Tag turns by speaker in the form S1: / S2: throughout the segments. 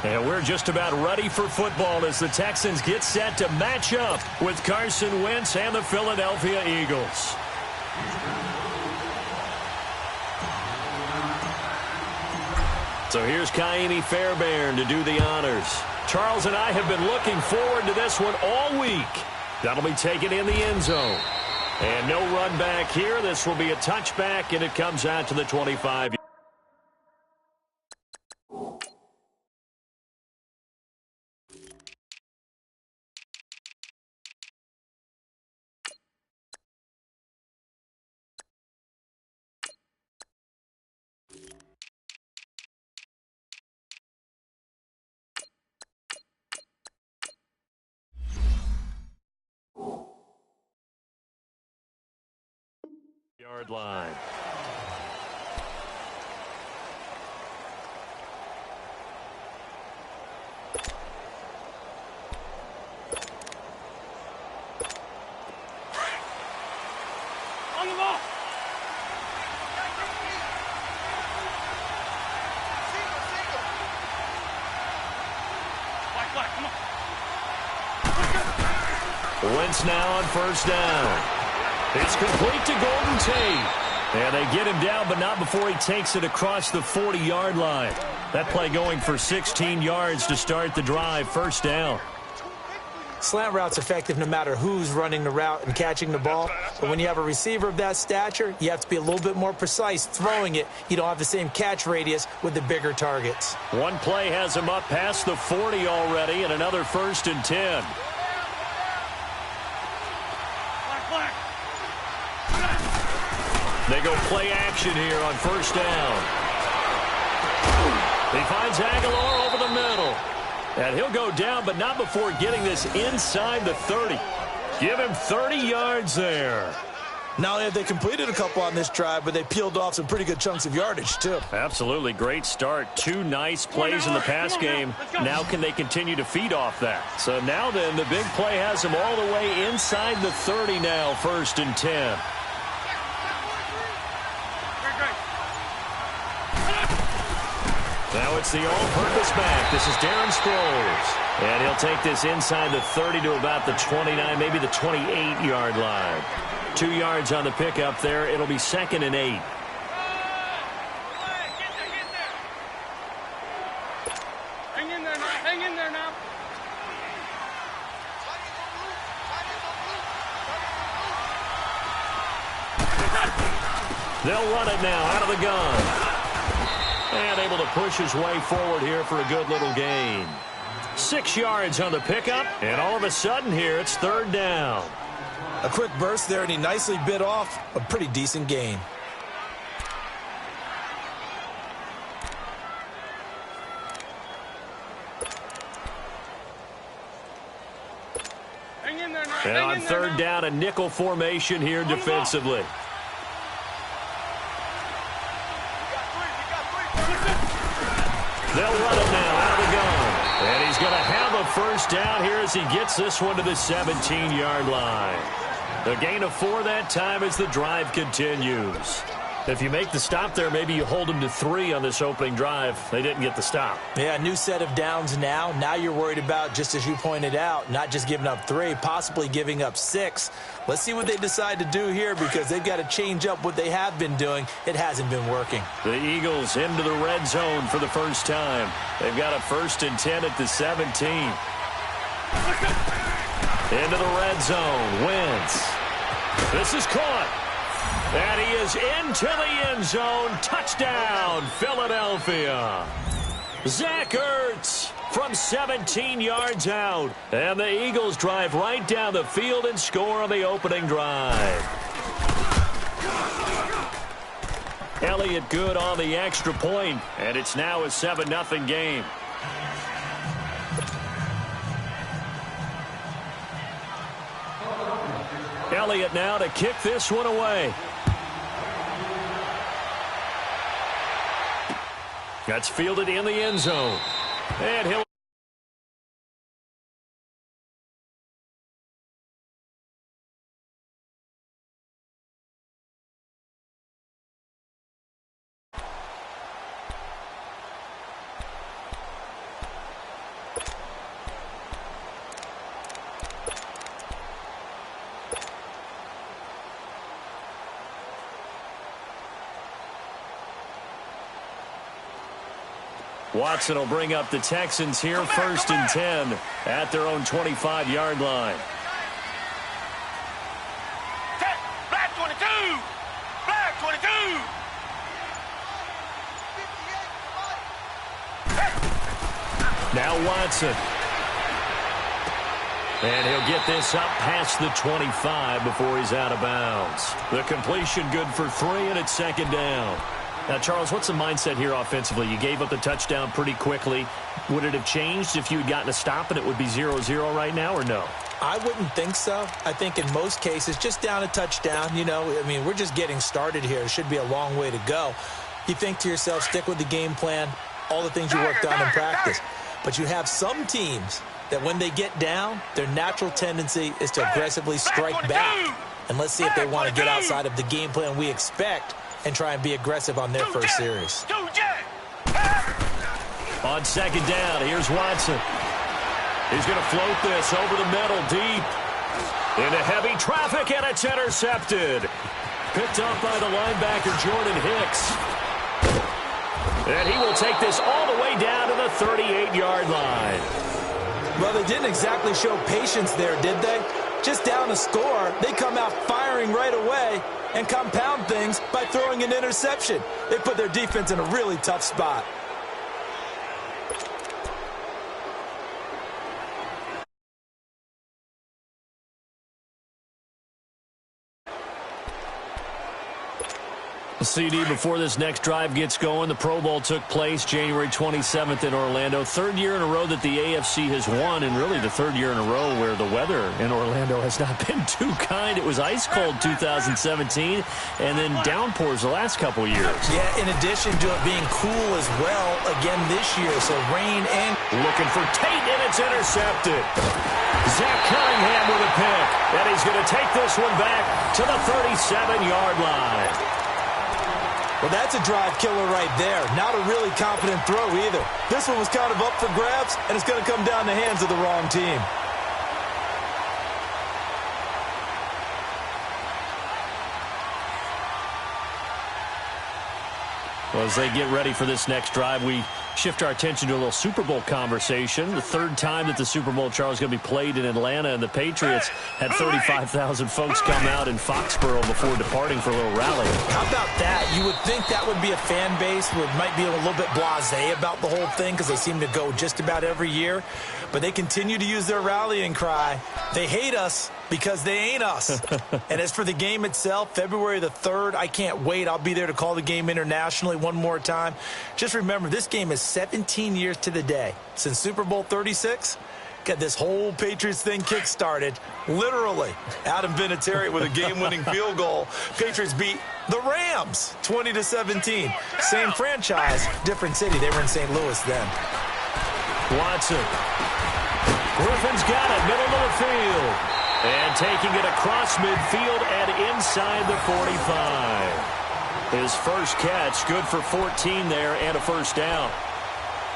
S1: And we're just about ready for football as the Texans get set to match up with Carson Wentz and the Philadelphia Eagles. So here's Kaimi Fairbairn to do the honors. Charles and I have been looking forward to this one all week. That'll be taken in the end zone. And no run back here. This will be a touchback, and it comes out to the 25. Yard line.
S2: On the ball. Black, come on.
S1: Wentz now on first down. It's complete to Golden Tate. And they get him down, but not before he takes it across the 40-yard line. That play going for 16 yards to start the drive. First down.
S3: Slant route's effective no matter who's running the route and catching the ball. But when you have a receiver of that stature, you have to be a little bit more precise throwing it. You don't have the same catch radius with the bigger targets.
S1: One play has him up past the 40 already, and another 1st and 10. They go play action here on first down. He finds Aguilar over the middle. And he'll go down, but not before getting this inside the 30. Give him 30 yards there.
S4: Not only have they completed a couple on this drive, but they peeled off some pretty good chunks of yardage, too.
S1: Absolutely. Great start. 2 nice plays in the pass game. Now can they continue to feed off that? So now then, the big play has them all the way inside the 30 now, 1st and 10. Now it's the all-purpose back. This is Darren Sproles. And he'll take this inside the 30 to about the 29, maybe the 28-yard line. 2 yards on the pickup there. It'll be 2nd and 8.
S2: Hang in there now. Hang in there now.
S1: They'll run it now out of the gun. And able to push his way forward here for a good little gain. 6 yards on the pickup, and all of a sudden here it's 3rd down.
S4: A quick burst there, and he nicely bit off a pretty decent gain.
S2: Hang in there now.
S1: And on 3rd down, a nickel formation here defensively. They'll run it now out of the gun. And he's going to have a 1st down here as he gets this one to the 17-yard line. The gain of 4 that time as the drive continues. If you make the stop there, maybe you hold them to 3 on this opening drive. They didn't get the stop.
S3: Yeah, new set of downs now. Now you're worried about, just as you pointed out, not just giving up 3, possibly giving up 6. Let's see what they decide to do here because they've got to change up what they have been doing. It hasn't been working.
S1: The Eagles into the red zone for the first time. They've got a 1st and 10 at the 17. Into the red zone. Wentz. This is caught. And he is into the end zone. Touchdown, Philadelphia. Zach Ertz from 17 yards out. And the Eagles drive right down the field and score on the opening drive. Elliott good on the extra point, and it's now a 7-0 game. Elliott now to kick this one away. That's fielded in the end zone. And he'll Watson will bring up the Texans here, 1st and 10 at their own 25-yard line.
S2: Black 22! Black 22!
S1: Now Watson. And he'll get this up past the 25 before he's out of bounds. The completion good for 3, and it's 2nd down. Now, Charles, what's the mindset here offensively? You gave up the touchdown pretty quickly. Would it have changed if you had gotten a stop and it would be 0-0 right now, or no?
S3: I wouldn't think so. I think in most cases, just down a touchdown, you know, I mean, we're just getting started here. It should be a long way to go. You think to yourself, stick with the game plan, all the things you worked on in practice. But you have some teams that when they get down, their natural tendency is to aggressively strike back. And let's see if they want to get outside of the game plan we expect and try and be aggressive on their first series.
S1: On 2nd down, here's Watson. He's going to float this over the middle, deep. Into heavy traffic, and it's intercepted. Picked up by the linebacker, Jordan Hicks. And he will take this all the way down to the 38-yard line.
S3: Well, they didn't exactly show patience there, did they? Just down a score, they come out firing right away and compound things by throwing an interception. They put their defense in a really tough spot.
S1: CD, before this next drive gets going, the Pro Bowl took place January 27th in Orlando. 3rd year in a row that the AFC has won, and really the 3rd year in a row where the weather in Orlando has not been too kind. It was ice cold 2017, and then downpours the last couple years.
S3: Yeah, in addition to it being cool as well again this year, so rain and...
S1: Looking for Tate, and it's intercepted. Zach Cunningham with a pick, and he's going to take this one back to the 37-yard line.
S3: Well, that's a drive killer right there. Not a really confident throw either. This one was kind of up for grabs, and it's going to come down the hands of the wrong team.
S1: Well, as they get ready for this next drive, we shift our attention to a little Super Bowl conversation. The 3rd time that the Super Bowl, Charles, is going to be played in Atlanta, and the Patriots had 35,000 folks come out in Foxborough before departing for a little rally.
S3: How about that? You would think that would be a fan base who might be a little bit blasé about the whole thing because they seem to go just about every year. But they continue to use their rallying cry. They hate us because they ain't us. And as for the game itself, February the 3rd, I can't wait. I'll be there to call the game internationally one more time. Just remember, this game is 17 years to the day since Super Bowl 36. Got this whole Patriots thing kick-started, literally. Adam Vinatieri with a game-winning field goal. Patriots beat the Rams 20-17. Same franchise, different city. They were in St. Louis then.
S1: Watson. Griffin's got it, middle of the field. And taking it across midfield and inside the 45. His first catch, good for 14 there and a 1st down.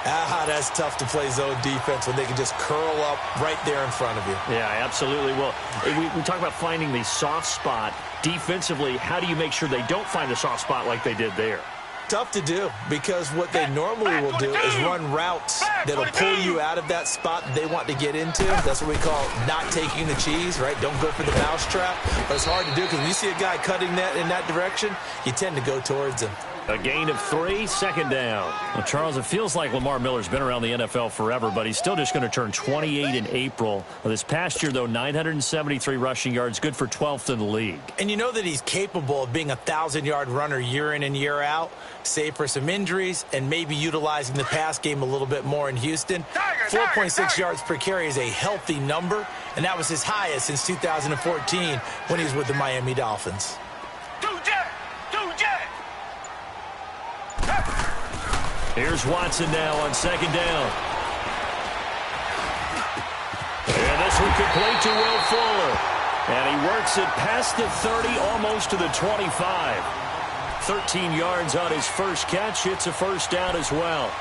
S3: That's tough to play zone defense when they can just curl up right there in front of you.
S1: Yeah, absolutely. Well, we talk about finding the soft spot. Defensively, how do you make sure they don't find the soft spot like they did there?
S3: Tough to do because what they normally will do is run routes that'll pull you out of that spot they want to get into. That's what we call not taking the cheese, right? Don't go for the mousetrap. But it's hard to do because when you see a guy cutting that in that direction, you tend to go towards him.
S1: A gain of 3, 2nd down. Well, Charles, it feels like Lamar Miller's been around the NFL forever, but he's still just going to turn 28 in April. Well, this past year, though, 973 rushing yards, good for 12th in the league.
S3: And you know that he's capable of being a 1,000-yard runner year in and year out, save for some injuries and maybe utilizing the pass game a little bit more in Houston. 4.6 yards per carry is a healthy number, and that was his highest since 2014 when he was with the Miami Dolphins.
S1: Here's Watson now on 2nd down. And this one complete to Will Fuller. And he works it past the 30, almost to the 25. 13 yards on his first catch. It's a 1st down as well.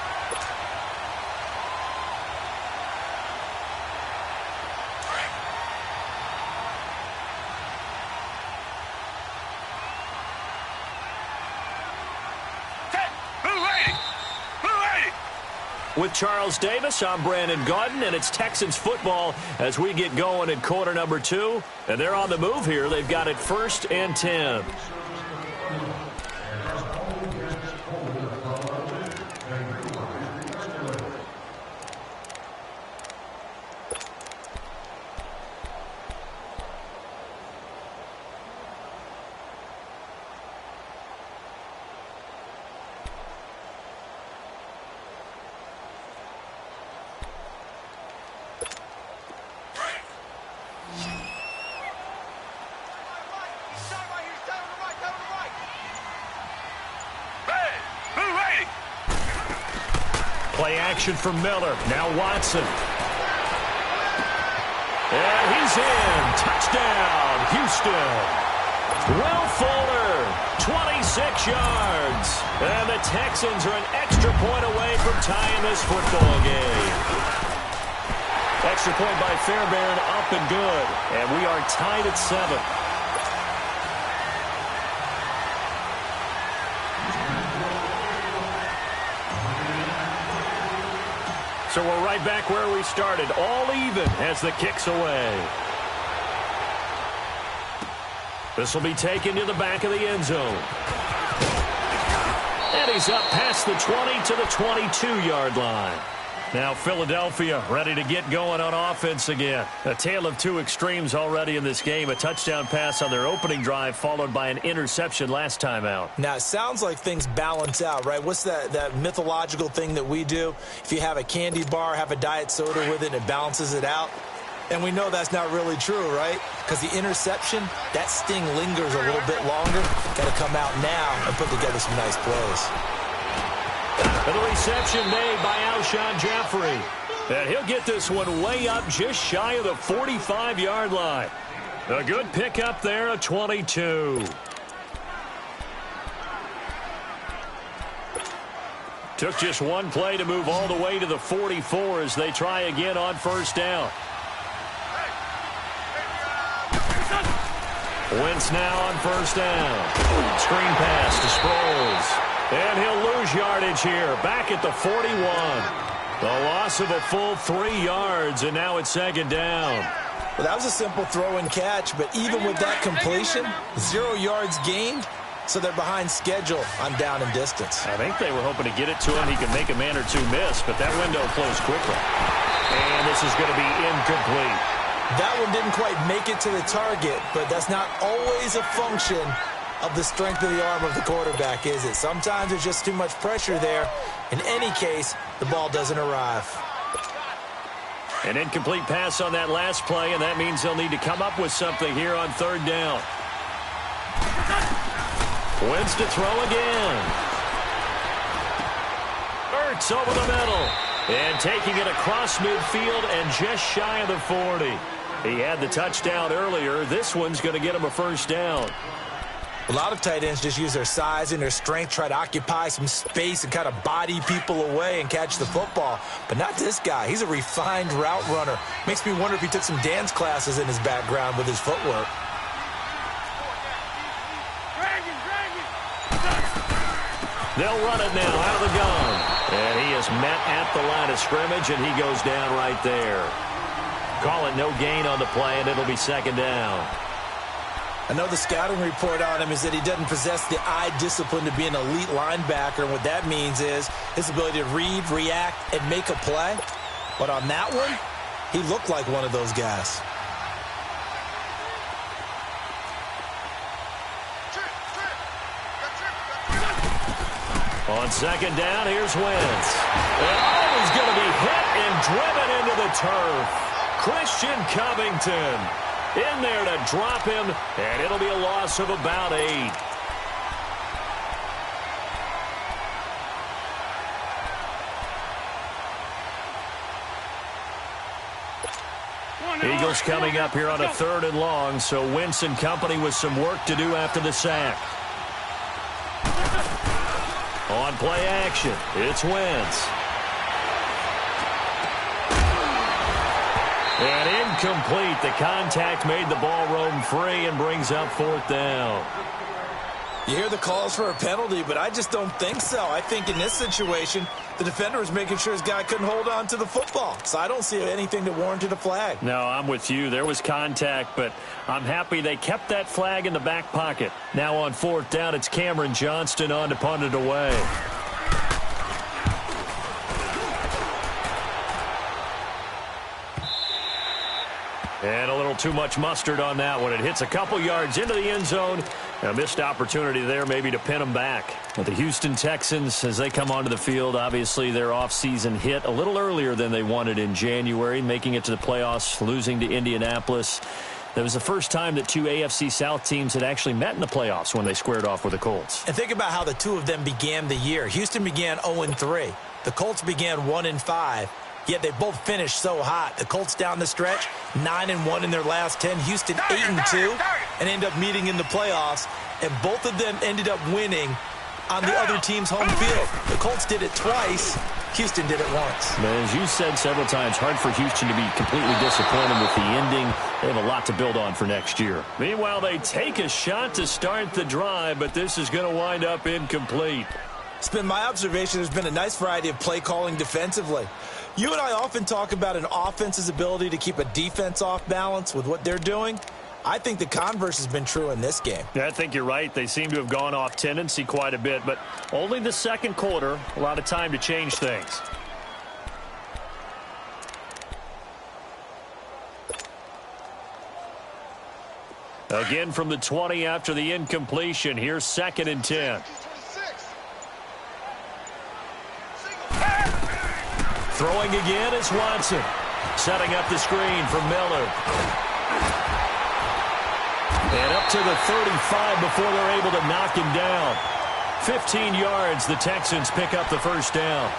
S1: With Charles Davis, I'm Brandon Gaudin, and it's Texans football as we get going in quarter number 2. And they're on the move here. They've got it 1st and 10. Play action from Miller. Now Watson. And he's in. Touchdown, Houston. Will Fuller, 26 yards. And the Texans are an extra point away from tying this football game. Extra point by Fairbairn, up and good. And we are tied at 7. So we're right back where we started, all even as the kick's away. This will be taken to the back of the end zone. And he's up past the 20 to the 22-yard line. Now Philadelphia ready to get going on offense again. A tale of two extremes already in this game. A touchdown pass on their opening drive followed by an interception last time out.
S3: Now, it sounds like things balance out, right? What's that mythological thing that we do? If you have a candy bar, have a diet soda with it, and it balances it out. And we know that's not really true, right? Because the interception, that sting lingers a little bit longer. Got to come out now and put together some nice plays.
S1: And the reception made by Alshon Jeffrey. And he'll get this one way up just shy of the 45-yard line. A good pickup there, a 22. Took just one play to move all the way to the 44 as they try again on first down. Wentz now on first down. Screen pass to Sproles. And he'll lose yardage here, back at the 41. The loss of a full 3 yards, and now it's second down.
S3: Well, that was a simple throw and catch, but even with that completion, 0 yards gained, so they're behind schedule on down and distance.
S1: I think they were hoping to get it to him. He could make a man or two miss, but that window closed quickly. And this is going to be incomplete.
S3: That one didn't quite make it to the target, but that's not always a function of the strength of the arm of the quarterback, is it? Sometimes there's just too much pressure there. In any case, the ball doesn't arrive.
S1: An incomplete pass on that last play, and that means they'll need to come up with something here on third down. Wentz to throw again. Ertz over the middle. And taking it across midfield and just shy of the 40. He had the touchdown earlier. This one's going to get him a first down.
S3: A lot of tight ends just use their size and their strength, try to occupy some space and kind of body people away and catch the football. But not this guy. He's a refined route runner. Makes me wonder if he took some dance classes in his background with his footwork.
S1: They'll run it now out of the gun. And he is met at the line of scrimmage, and he goes down right there. Call it no gain on the play, and it'll be second down.
S3: I know the scouting report on him is that he doesn't possess the eye discipline to be an elite linebacker, and what that means is his ability to read, react, and make a play. But on that one, he looked like one of those guys.
S1: On second down, here's Wentz. And he's going to be hit and driven into the turf. Christian Covington in there to drop him, and it'll be a loss of about 8. Eagles coming up here on a 3rd and long, so Wentz and company with some work to do after the sack. On play action, it's Wentz. And incomplete. The contact made the ball roam free and brings up 4th down.
S4: You hear the calls for a penalty, but I just don't think so. I think in this situation, the defender was making sure his guy couldn't hold on to the football. So I don't see anything that warranted a flag.
S1: No, I'm with you. There was contact, but I'm happy they kept that flag in the back pocket. Now on 4th down, it's Cameron Johnston on to punt it away. And a little too much mustard on that one. It hits a couple yards into the end zone. A missed opportunity there maybe to pin them back. But the Houston Texans, as they come onto the field, obviously their offseason hit a little earlier than they wanted in January, making it to the playoffs, losing to Indianapolis. That was the first time that two AFC South teams had actually met in the playoffs when they squared off with the Colts.
S3: And think about how the two of them began the year. Houston began 0-3. The Colts began 1-5. Yet they both finished so hot. The Colts down the stretch, 9-1 in their last 10. Houston 8-2, and end up meeting in the playoffs. And both of them ended up winning on the other team's home field. The Colts did it twice. Houston did it once.
S1: But as you said several times, hard for Houston to be completely disappointed with the ending. They have a lot to build on for next year. Meanwhile, they take a shot to start the drive, but this is going to wind up incomplete.
S3: It's been my observation there's been a nice variety of play calling defensively. You and I often talk about an offense's ability to keep a defense off balance with what they're doing. I think the converse has been true in this game.
S1: Yeah, I think you're right. They seem to have gone off tendency quite a bit, but only the second quarter, a lot of time to change things. Again from the 20 after the incompletion. Here's 2nd and 10. Throwing again is Watson. Setting up the screen for Miller. And up to the 35 before they're able to knock him down. 15 yards, the Texans pick up the first down.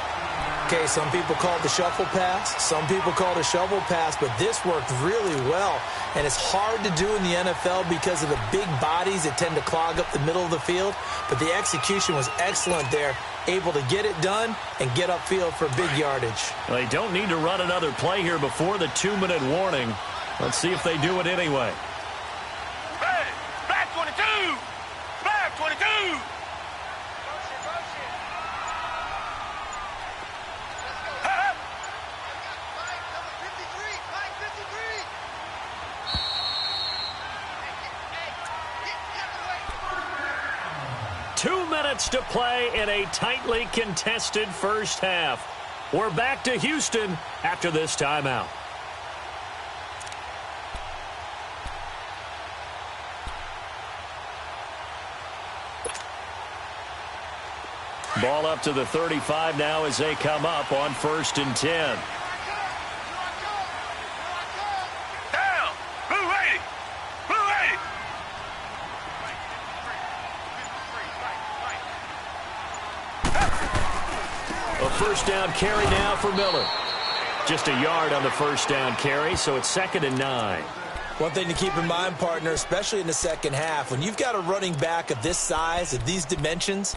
S3: Okay, some people call it the shuffle pass. Some people call it a shovel pass, but this worked really well. And it's hard to do in the NFL because of the big bodies that tend to clog up the middle of the field. But the execution was excellent there, able to get it done and get upfield for big yardage.
S1: They don't need to run another play here before the 2-minute warning. Let's see if they do it anyway.
S2: Black 22! Black 22!
S1: To play in a tightly contested first half. We're back to Houston after this timeout. Ball up to the 35 now as they come up on 1st and 10. First down carry now for Miller. Just a yard on the first down carry, so it's 2nd and 9.
S3: One thing to keep in mind, partner, especially in the second half, when you've got a running back of this size, of these dimensions,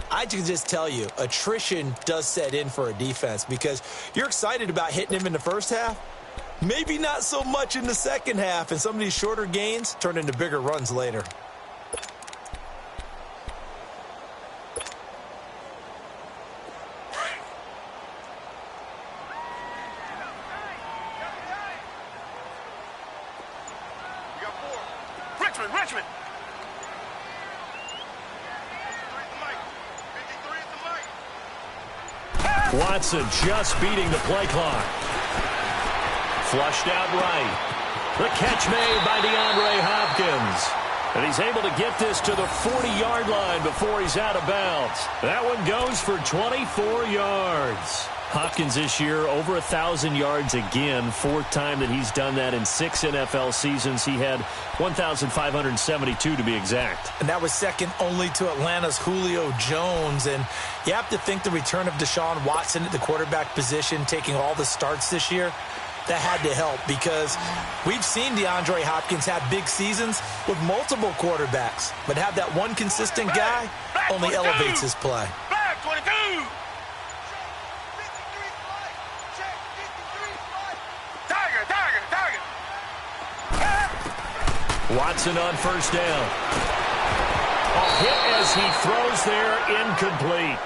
S3: I can just tell you, attrition does set in for a defense because you're excited about hitting him in the first half. Maybe not so much in the second half, and some of these shorter gains turn into bigger runs later.
S2: Richmond.
S1: Watson just beating the play clock. Flushed out right. The catch made by DeAndre Hopkins. And he's able to get this to the 40-yard line before he's out of bounds. That one goes for 24 yards. Hopkins this year over 1,000 yards again. 4th time that he's done that in 6 NFL seasons. He had 1,572 to be exact.
S3: And that was second only to Atlanta's Julio Jones. And you have to think the return of Deshaun Watson at the quarterback position, taking all the starts this year, that had to help because we've seen DeAndre Hopkins have big seasons with multiple quarterbacks. But have that one consistent guy only elevates his play.
S2: Black 22!
S1: Watson on first down. Off hit as he throws there, incomplete.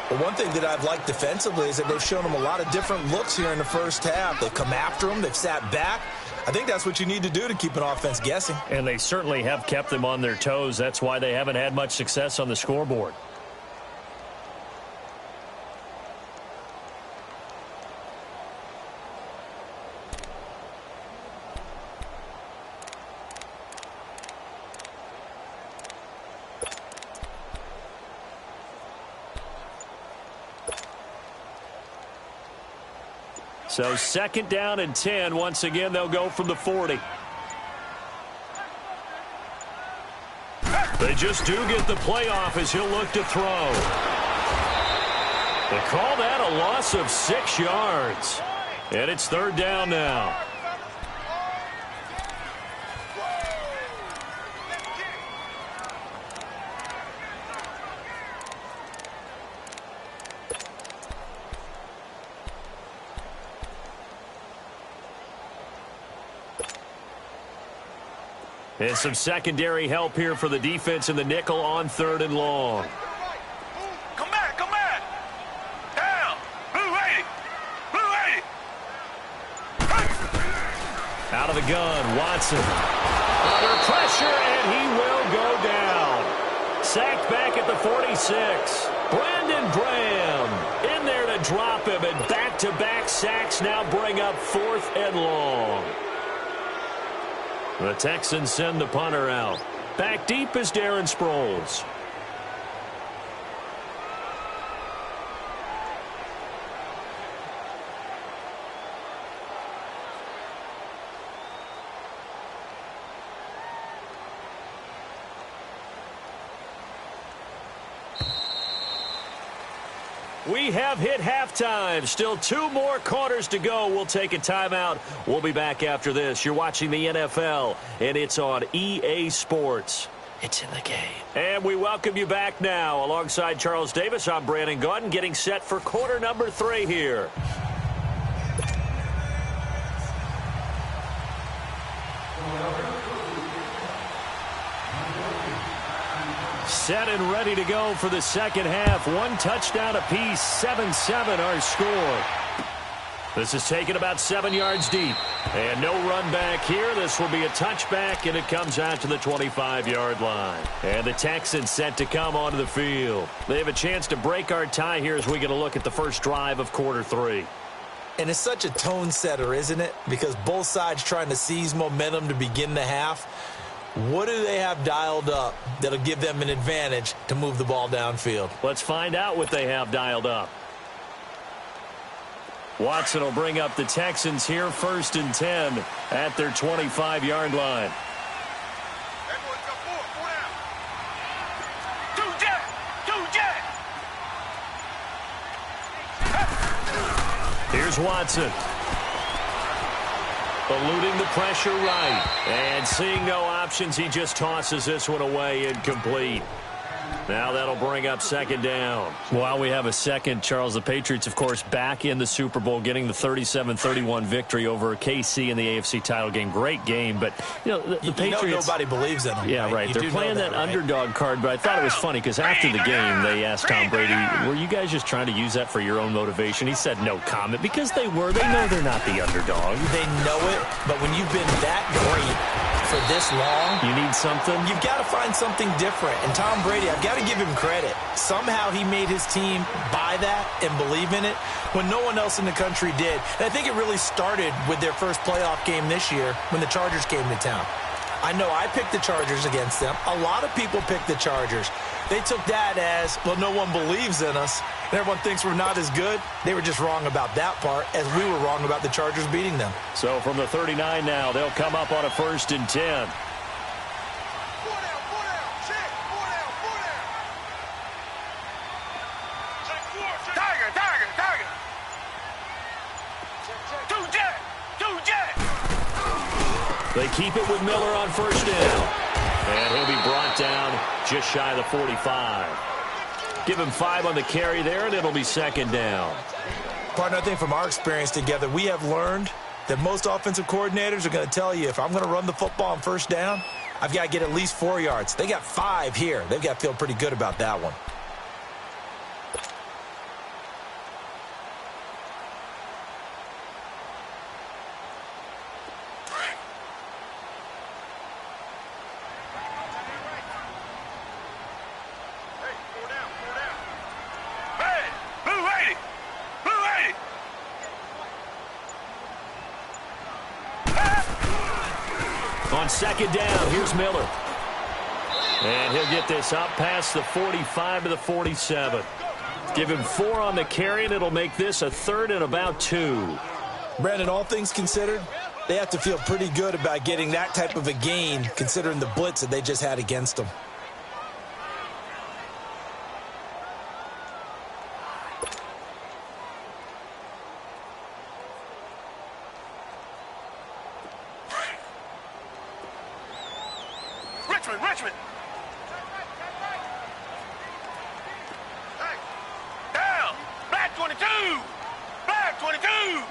S3: Well, one thing that I've liked defensively is that they've shown him a lot of different looks here in the first half. They've come after him. They've sat back. I think that's what you need to do to keep an offense guessing.
S1: And they certainly have kept them on their toes. That's why they haven't had much success on the scoreboard. So second down and 10. Once again, they'll go from the 40. They just do get the playoff as he'll look to throw. They call that a loss of 6 yards. And it's third down now. And some secondary help here for the defense in the nickel on third and long.
S2: Come back, come back. Down. Blue 80. Blue 80.
S1: Out of the gun, Watson. Under pressure, and he will go down. Sacked back at the 46. Brandon Graham in there to drop him, and back-to-back sacks now bring up fourth and long. The Texans send the punter out. Back deep is Darren Sproles. We have hit halftime. Still 2 more quarters to go. We'll take a timeout. We'll be back after this. You're watching the NFL, and it's on EA Sports. It's in the game. And we welcome you back now. Alongside Charles Davis, I'm Brandon Gaudin, getting set for quarter number 3 here. Set and ready to go for the second half. 1 touchdown apiece, 7-7 our score. This is taken about 7 yards deep. And no run back here. This will be a touchback, and it comes out to the 25-yard line. And the Texans set to come onto the field. They have a chance to break our tie here as we get a look at the first drive of quarter 3.
S3: And it's such a tone setter, isn't it? Because both sides trying to seize momentum to begin the half. What do they have dialed up that'll give them an advantage to move the ball downfield?
S1: Let's find out what they have dialed up. Watson will bring up the Texans here, 1st and 10 at their 25-yard line. Here's Watson. Eluding the pressure right. And seeing no options, he just tosses this one away incomplete. Now that'll bring up second down. While we have a second, Charles, the Patriots, of course, back in the Super Bowl, getting the 37-31 victory over KC in the AFC title game. Great game, but, you know, the Patriots...
S3: nobody believes in them.
S1: Yeah, right. They're playing that underdog card, but I thought it was funny because after the game, they asked Tom Brady, were you guys just trying to use that for your own motivation? He said no comment because they were. They know they're not the underdog.
S3: They know it, but when you've been that great for this long,
S1: you need something.
S3: You've got to find something different. And Tom Brady, I've got to give him credit. Somehow he made his team buy that and believe in it when no one else in the country did. And I think it really started with their first playoff game this year when the Chargers came to town. I know I picked the Chargers against them. A lot of people picked the Chargers. They took that as, well, no one believes in us, and everyone thinks we're not as good. They were just wrong about that part, as we were wrong about the Chargers beating them.
S1: So from the 39 now, they'll come up on a 1st and 10. They keep it with Miller on 1st down. And he'll be brought down just shy of the 45. Give him 5 on the carry there, and it'll be 2nd down.
S3: Partner, I think from our experience together, we have learned that most offensive coordinators are going to tell you, if I'm going to run the football on 1st down, I've got to get at least 4 yards. They got 5 here. They've got to feel pretty good about that one.
S1: On second down, here's Miller. And he'll get this up past the 45 to the 47. Give him 4 on the carry, and it'll make this a 3rd and about 2.
S3: Brandon, all things considered, they have to feel pretty good about getting that type of a gain, considering the blitz that they just had against them.
S2: Richmond. Down. Black 22. Black 22.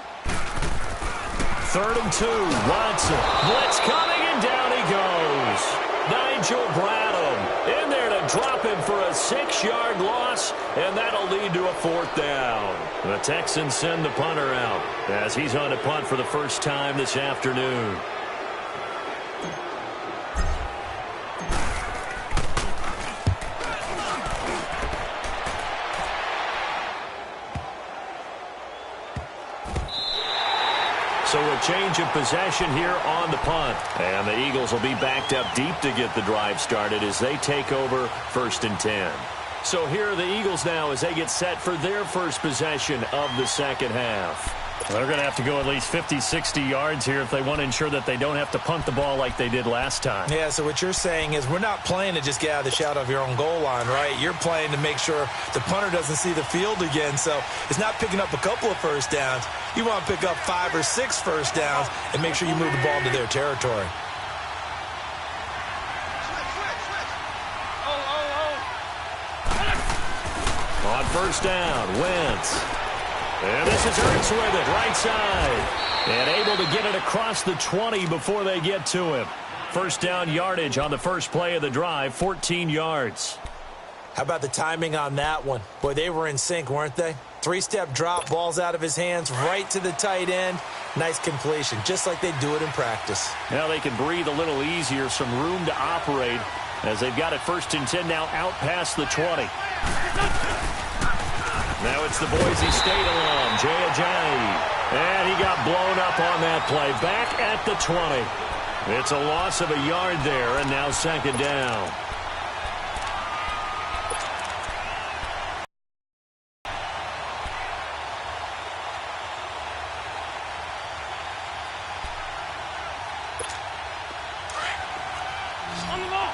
S1: 3rd and 2. Watson. Blitz coming, and down he goes. Nigel Bradham in there to drop him for a 6-yard loss, and that'll lead to a 4th down. The Texans send the punter out as he's on to punt for the first time this afternoon. So a change of possession here on the punt. And the Eagles will be backed up deep to get the drive started as they take over 1st and 10. So here are the Eagles now as they get set for their first possession of the second half.
S5: Well, they're going to have to go at least 50, 60 yards here if they want to ensure that they don't have to punt the ball like they did last time.
S3: Yeah, so what you're saying is we're not playing to just get out of the shadow of your own goal line, right? You're playing to make sure the punter doesn't see the field again. So it's not picking up a couple of first downs. You want to pick up 5 or 6 first downs and make sure you move the ball into their territory.
S1: On first down, Wentz. And this is Ertz with it, right side. And able to get it across the 20 before they get to him. First down yardage on the first play of the drive, 14 yards.
S3: How about the timing on that one? Boy, they were in sync, weren't they? 3-step drop, ball's out of his hands, right to the tight end. Nice completion, just like they do it in practice.
S1: Now they can breathe a little easier, some room to operate as they've got it 1st and 10 now out past the 20. Now it's the Boise State alum, Jay Ajayi. And he got blown up on that play. Back at the 20. It's a loss of a yard there, and now 2nd down.
S2: On the ball.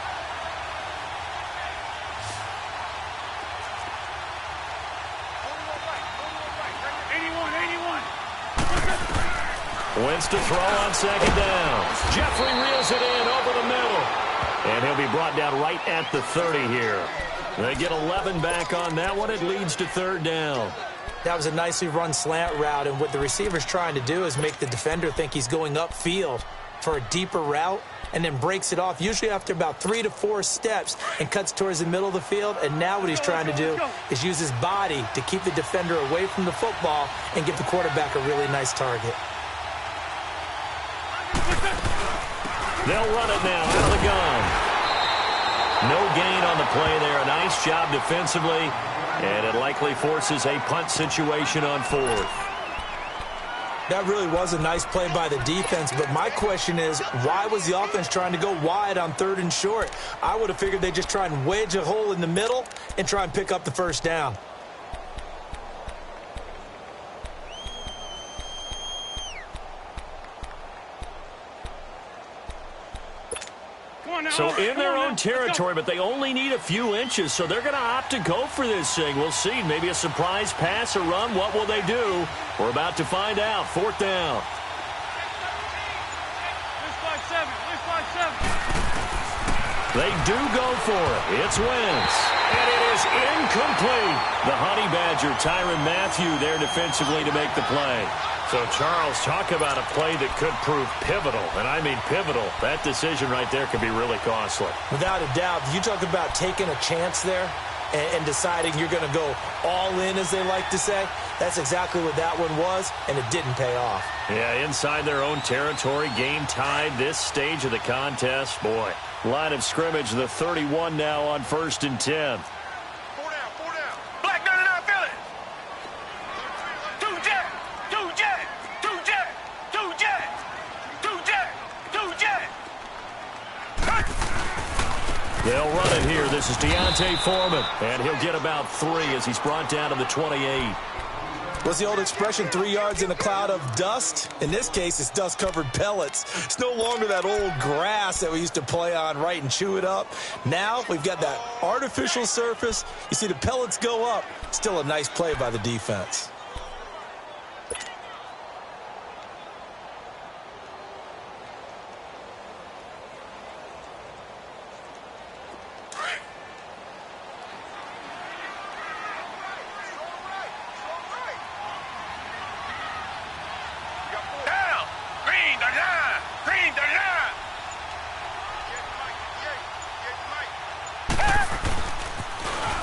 S1: Wentz to throw on 2nd down. Jeffrey reels it in over the middle. And he'll be brought down right at the 30 here. They get 11 back on that one. It leads to 3rd down.
S3: That was a nicely run slant route, and what the receiver's trying to do is make the defender think he's going upfield for a deeper route and then breaks it off, usually after about 3 to 4 steps, and cuts towards the middle of the field. And now what he's trying to do is use his body to keep the defender away from the football and give the quarterback a really nice target.
S1: They'll run it now out of the gun. No gain on the play there. A nice job defensively, and it likely forces a punt situation on 4th.
S3: That really was a nice play by the defense, but my question is, why was the offense trying to go wide on 3rd and short? I would have figured they'd just try and wedge a hole in the middle and try and pick up the first down.
S1: So in their own territory, but they only need a few inches, so they're going to opt to go for this thing. We'll see. Maybe a surprise pass or run. What will they do? We're about to find out. 4th down. They do go for it. It's Wentz. And it is incomplete. The Honey Badger, Tyrann Mathieu, there defensively to make the play. So, Charles, talk about a play that could prove pivotal, and I mean pivotal. That decision right there could be really costly.
S3: Without a doubt, you talk about taking a chance there and deciding you're going to go all in, as they like to say. That's exactly what that one was, and it didn't pay off.
S1: Yeah, inside their own territory, game tied this stage of the contest. Boy, line of scrimmage, the 31 now on 1st and 10.
S2: 4 down, 4 down. Black 99, Philly. 2 jet, 2 jet, 2 jet, 2 jet, 2 jet, 2 jet.
S1: They'll run it here. This is Deontay Foreman, and he'll get about 3 as he's brought down to the 28.
S3: What's the old expression, 3 yards in a cloud of dust? In this case, it's dust-covered pellets. It's no longer that old grass that we used to play on, right, and chew it up. Now we've got that artificial surface. You see the pellets go up. Still a nice play by the defense.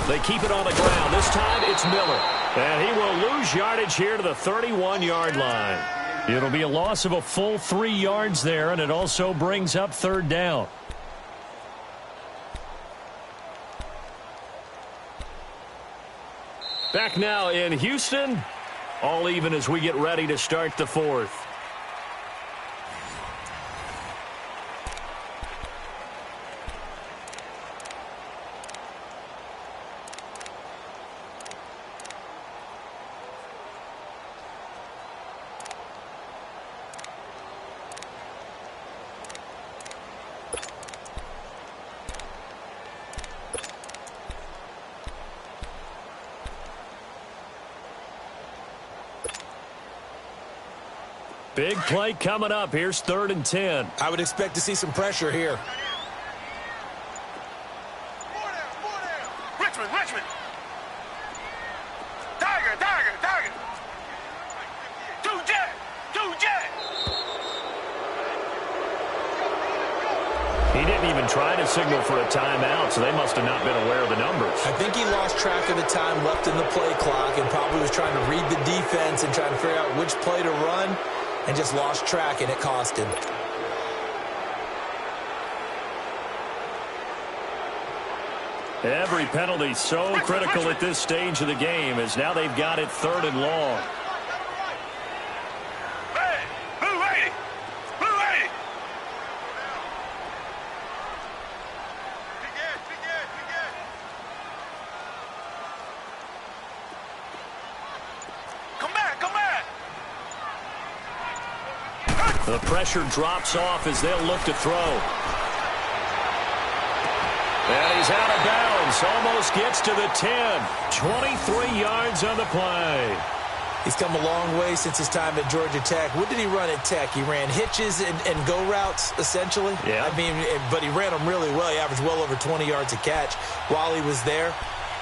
S1: They keep it on the ground. This time it's Miller. And he will lose yardage here to the 31-yard line.
S5: It'll be a loss of a full 3 yards there, and it also brings up 3rd down.
S1: Back now in Houston. All even as we get ready to start the 4th. Big play coming up. Here's 3rd and 10.
S3: I would expect to see some pressure here.
S2: 4 down. Richmond. Tiger. 2 jet, 2 jet.
S1: He didn't even try to signal for a timeout, so they must have not been aware of the numbers.
S3: I think he lost track of the time left in the play clock and probably was trying to read the defense and trying to figure out which play to run, and just lost track, and it cost him.
S1: Every penalty so critical at this stage of the game, as now they've got it 3rd and long.
S2: Hey, Blue 80. Blue 80. Big gas. Come back.
S1: The pressure drops off as they'll look to throw. And he's out of bounds. Almost gets to the 10. 23 yards on the play.
S3: He's come a long way since his time at Georgia Tech. What did he run at Tech? He ran hitches and go routes, essentially.
S1: Yeah.
S3: I mean, but he ran them really well. He averaged well over 20 yards a catch while he was there.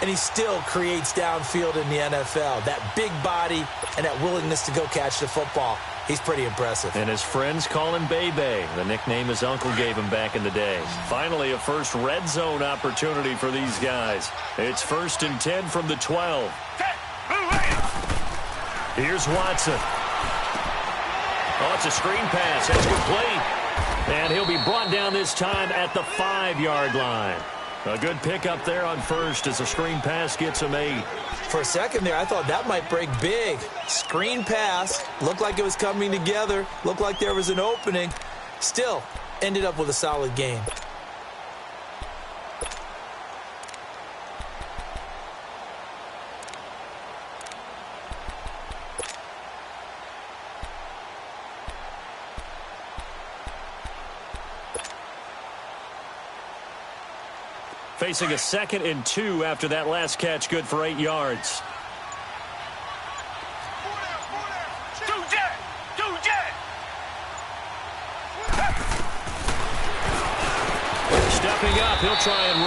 S3: And he still creates downfield in the NFL. That big body and that willingness to go catch the football. He's pretty impressive.
S1: And his friends call him Bebe, the nickname his uncle gave him back in the day. Finally, a first red zone opportunity for these guys. It's 1st and 10 from the 12. Here's Watson. Oh, it's a screen pass. That's complete. And he'll be brought down this time at the 5-yard line. A good pickup there on 1st as a screen pass gets him 8.
S3: For a second there, I thought that might break big. Screen pass. Looked like it was coming together. Looked like there was an opening. Still, ended up with a solid game.
S1: Facing a 2nd and 2 after that last catch, good for 8 yards. Stepping up, he'll try and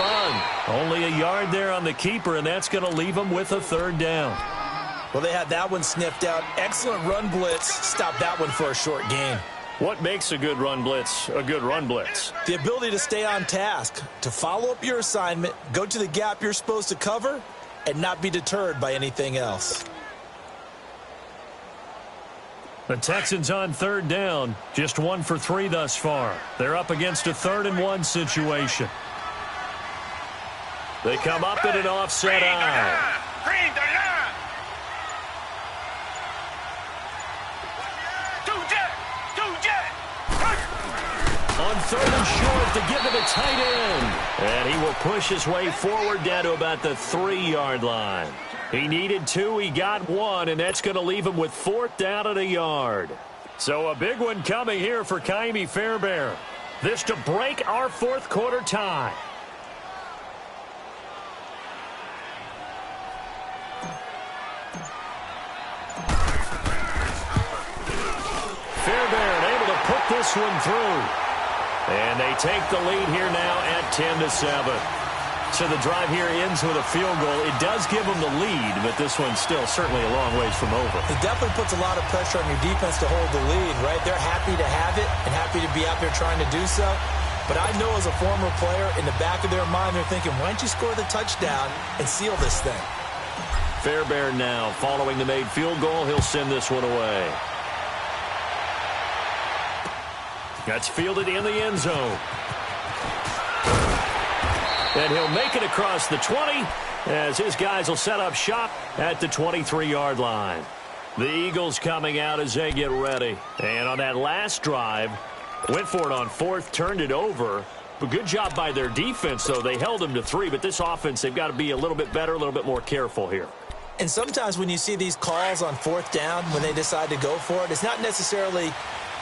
S1: run. Only a yard there on the keeper, and that's going to leave him with a third down.
S3: Well, they had that one sniffed out. Excellent run blitz. Stop that one for a short gain.
S1: What makes a good run blitz a good run blitz?
S3: The ability to stay on task, to follow up your assignment, go to the gap you're supposed to cover, and not be deterred by anything else.
S1: The Texans on third down, just 1 for 3 thus far. They're up against a 3rd-and-1 situation. They come up in an offset eye.
S2: Green the line. Two jet.
S1: On 3rd and short to give to the tight end. And he will push his way forward down to about the 3-yard line. He needed 2, he got 1, and that's going to leave him with 4th down at a yard. So a big one coming here for Ka'imi Fairbairn. This to break our 4th quarter tie. Fairbairn able to put this one through. And they take the lead here now at 10-7. So the drive here ends with a field goal. It does give them the lead, but this one's still certainly a long ways from over.
S3: It definitely puts a lot of pressure on your defense to hold the lead, right? They're happy to have it and happy to be out there trying to do so. But I know as a former player, in the back of their mind, they're thinking, why don't you score the touchdown and seal this thing?
S1: Fairbairn now following the made field goal. He'll send this one away. That's fielded in the end zone. And he'll make it across the 20 as his guys will set up shop at the 23-yard line. The Eagles coming out as they get ready. And on that last drive, went for it on 4th, turned it over. But good job by their defense, though. They held them to 3, but this offense, they've got to be a little bit better, a little bit more careful here.
S3: And sometimes when you see these calls on 4th down, when they decide to go for it, it's not necessarily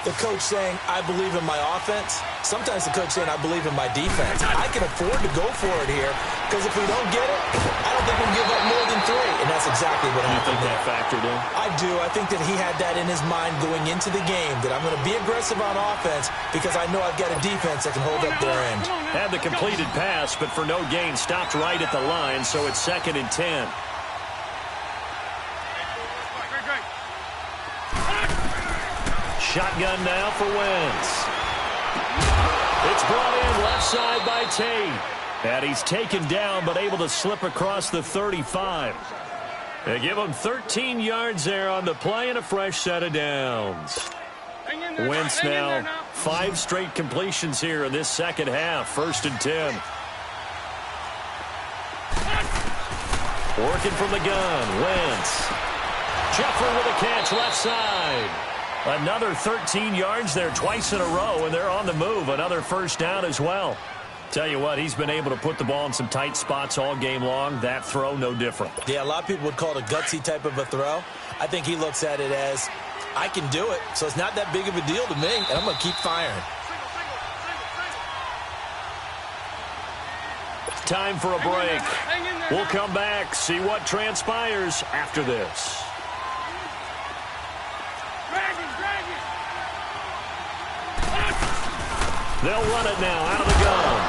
S3: the coach saying, I believe in my offense. Sometimes the coach saying, I believe in my defense. I can afford to go for it here because if we don't get it, I don't think we'll give up more than 3. And that's exactly what happened.
S1: You think that factored in?
S3: I do. I think that he had that in his mind going into the game, that I'm going to be aggressive on offense because I know I've got a defense that can hold up their end.
S1: Had the completed pass, but for no gain, stopped right at the line, so it's 2nd and 10. Shotgun now for Wentz. It's brought in left side by Tate. And he's taken down but able to slip across the 35. They give him 13 yards there on the play and a fresh set of downs. Wentz now 5 straight completions here in this second half. 1st and 10. Working from the gun. Wentz. Jeffrey with a catch left side. Another 13 yards there twice in a row, and they're on the move. Another 1st down as well. Tell you what, he's been able to put the ball in some tight spots all game long. That throw, no different.
S3: Yeah, a lot of people would call it a gutsy type of a throw. I think he looks at it as, I can do it, so it's not that big of a deal to me, and I'm going to keep firing.
S1: Time for a break. We'll come back, see what transpires after this. They'll run it now out of the gun.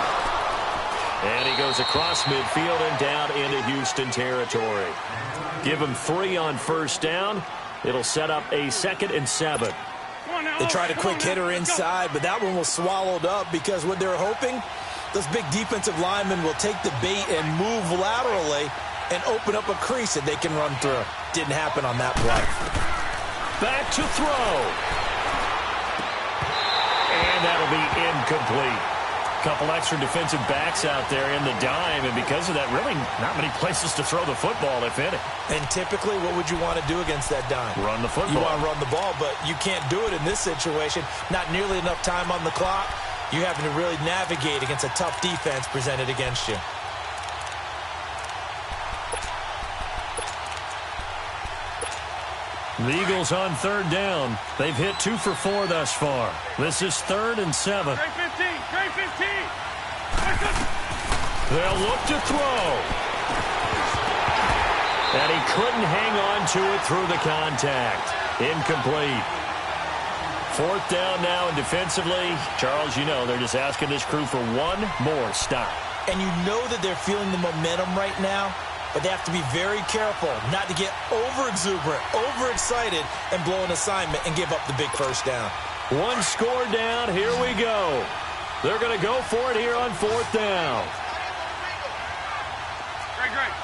S1: And he goes across midfield and down into Houston territory. Give him 3 on 1st down. It'll set up a 2nd and 7.
S3: They tried a quick hitter inside, but that one was swallowed up because what they're hoping, those big defensive linemen will take the bait and move laterally and open up a crease that they can run through. Didn't happen on that play.
S1: Back to throw. And that'll be incomplete. Couple extra defensive backs out there in the dime, and because of that, really not many places to throw the football, if any.
S3: And typically, what would you want to do against that dime?
S1: Run the football.
S3: You want to run the ball, but you can't do it in this situation. Not nearly enough time on the clock. You having to really navigate against a tough defense presented against you.
S1: The Eagles on 3rd down. They've hit 2 for 4 thus far. This is 3rd and 7.
S2: Great 15. Great 15.
S1: They'll look to throw. And he couldn't hang on to it through the contact. Incomplete.
S5: 4th down now, and defensively, Charles, you know, they're just asking this crew for one more stop.
S3: And you know that they're feeling the momentum right now, but they have to be very careful not to get over-exuberant, overexcited, and blow an assignment and give up the big first down.
S1: One score down. Here we go. They're going to go for it here on 4th down.
S2: Great.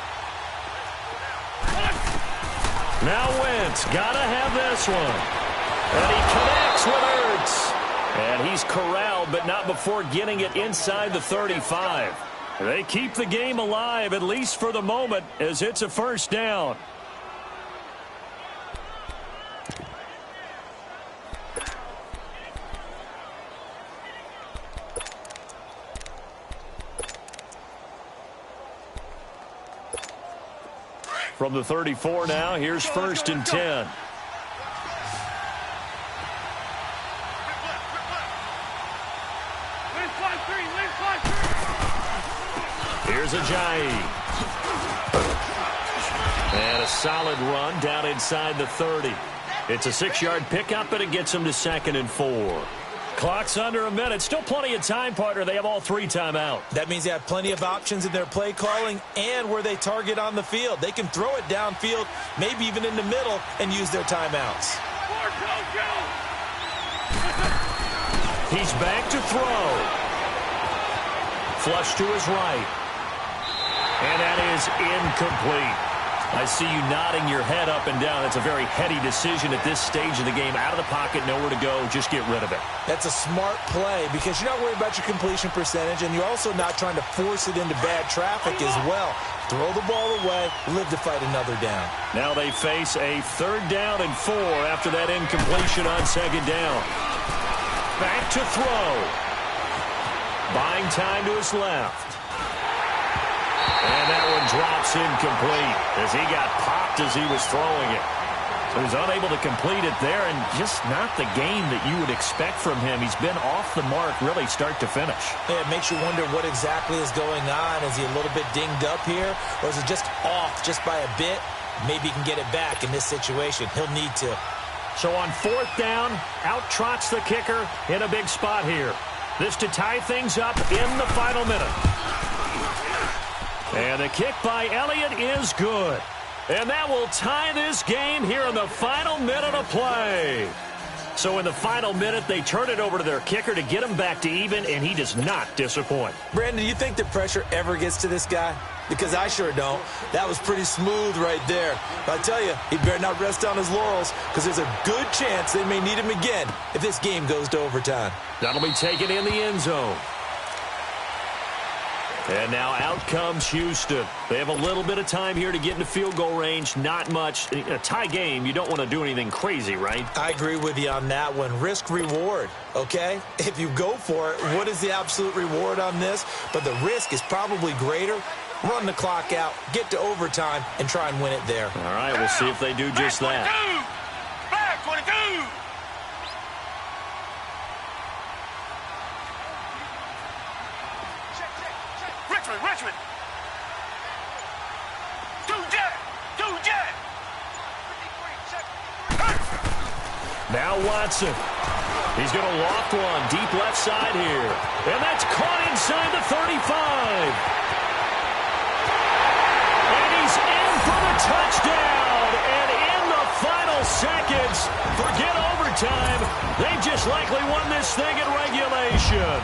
S1: Now Wentz got to have this one. And he connects with Ertz. And he's corralled, but not before getting it inside the 35. They keep the game alive, at least for the moment, as it's a first down. From the 34 now, here's 1st and 10. Here's Ajayi. And a solid run down inside the 30. It's a 6-yard pickup, and it gets them to 2nd and 4. Clock's under a minute. Still plenty of time, partner. They have all 3 timeouts.
S3: That means they have plenty of options in their play calling and where they target on the field. They can throw it downfield, maybe even in the middle, and use their timeouts.
S1: He's back to throw. Flush to his right. And that is incomplete. I see you nodding your head up and down. That's a very heady decision at this stage of the game. Out of the pocket, nowhere to go. Just get rid of it.
S3: That's a smart play because you're not worried about your completion percentage, and you're also not trying to force it into bad traffic as well. Throw the ball away, live to fight another down.
S1: Now they face a 3rd down and 4 after that incompletion on 2nd down. Back to throw. Buying time to his left. And that one drops incomplete as he got popped as he was throwing it. So he's unable to complete it there, and just not the game that you would expect from him. He's been off the mark really start to finish.
S3: Yeah, it makes you wonder what exactly is going on. Is he a little bit dinged up here, or is it just off just by a bit? Maybe he can get it back in this situation. He'll need to.
S1: So on 4th down, out trots the kicker in a big spot here. This to tie things up in the final minute. And the kick by Elliott is good. And that will tie this game here in the final minute of play. So in the final minute, they turn it over to their kicker to get him back to even, and he does not disappoint.
S3: Brandon, do you think the pressure ever gets to this guy? Because I sure don't. That was pretty smooth right there. But I tell you, he better not rest on his laurels because there's a good chance they may need him again if this game goes to overtime.
S1: That'll be taken in the end zone. And now out comes Houston. They have a little bit of time here to get into field goal range. Not much. In a tie game, you don't want to do anything crazy, right?
S3: I agree with you on that one. Risk-reward, okay? If you go for it, what is the absolute reward on this? But the risk is probably greater. Run the clock out, get to overtime, and try and win it there.
S1: All right, we'll see if they do just that.
S2: Back 22! Richmond! Two jet!
S1: Now Watson. He's going to loft one deep left side here. And that's caught inside the 35. And he's in for the touchdown. And in the final seconds, forget overtime. They just likely won this thing in regulation.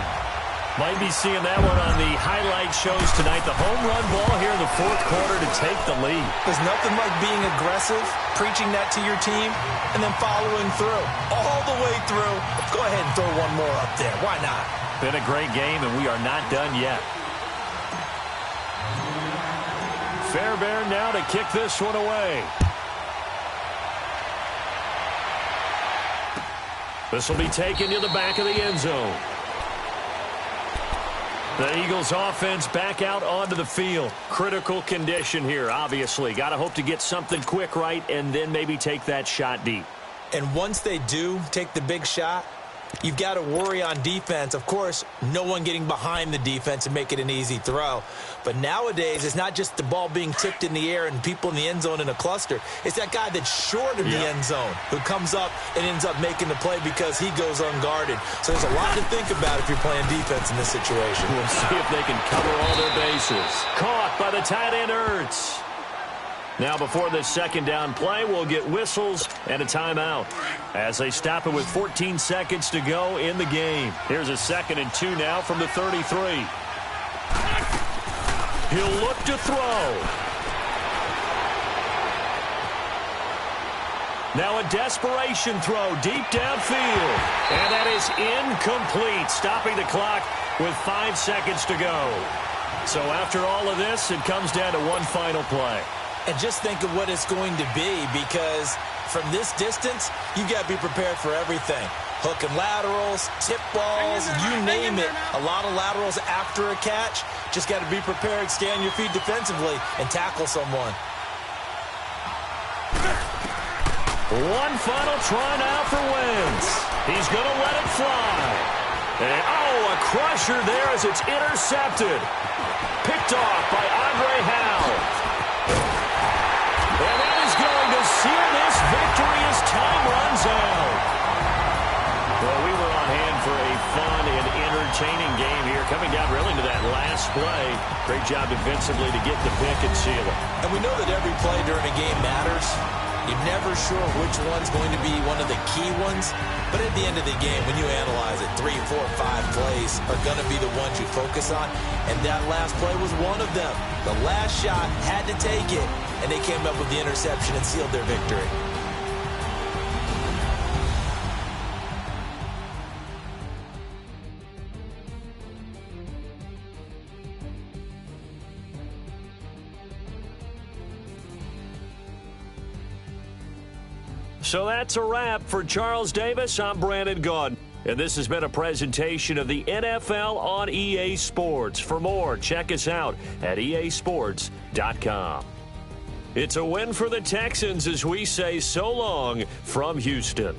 S1: Might be seeing that one on the highlight shows tonight. The home run ball here in the 4th quarter to take the lead.
S3: There's nothing like being aggressive, preaching that to your team, and then following through. All the way through. Go ahead and throw one more up there. Why not?
S1: Been a great game, and we are not done yet. Fairbairn now to kick this one away. This will be taken to the back of the end zone. The Eagles offense back out onto the field. Critical condition here, obviously. Got to hope to get something quick right and then maybe take that shot deep.
S3: And once they do take the big shot, you've got to worry on defense. Of course, no one getting behind the defense and make it an easy throw. But nowadays, it's not just the ball being tipped in the air and people in the end zone in a cluster. It's that guy that's short of the end zone who comes up and ends up making the play because he goes unguarded. So there's a lot to think about if you're playing defense in this situation.
S5: We'll see if they can cover all their bases.
S1: Caught by the tight end, Ertz. Now, before this second down play, we'll get whistles and a timeout as they stop it with 14 seconds to go in the game. Here's a 2nd and 2 now from the 33. He'll look to throw. Now a desperation throw deep downfield. And that is incomplete, stopping the clock with 5 seconds to go. So after all of this, it comes down to one final play.
S3: And just think of what it's going to be, because from this distance, you got to be prepared for everything. Hook and laterals, tip balls, you name it. A lot of laterals after a catch. Just got to be prepared, stay on your feet defensively, and tackle someone.
S1: One final try now for Wentz. He's going to let it fly. And, a crusher there as it's intercepted. Picked off by Andre Howe. And that is going to seal this victory as time runs out. Well, we were on hand for a fun and entertaining game here, coming down really to that last play. Great job defensively to get the pick and seal it.
S3: And we know that every play during a game matters. You're never sure which one's going to be one of the key ones. But at the end of the game, when you analyze it, 3, 4, 5 plays are going to be the ones you focus on. And that last play was one of them. The last shot had to take it, and they came up with the interception and sealed their victory.
S1: So that's a wrap for Charles Davis. I'm Brandon Gaudin. And this has been a presentation of the NFL on EA Sports. For more, check us out at easports.com. It's a win for the Texans as we say so long from Houston.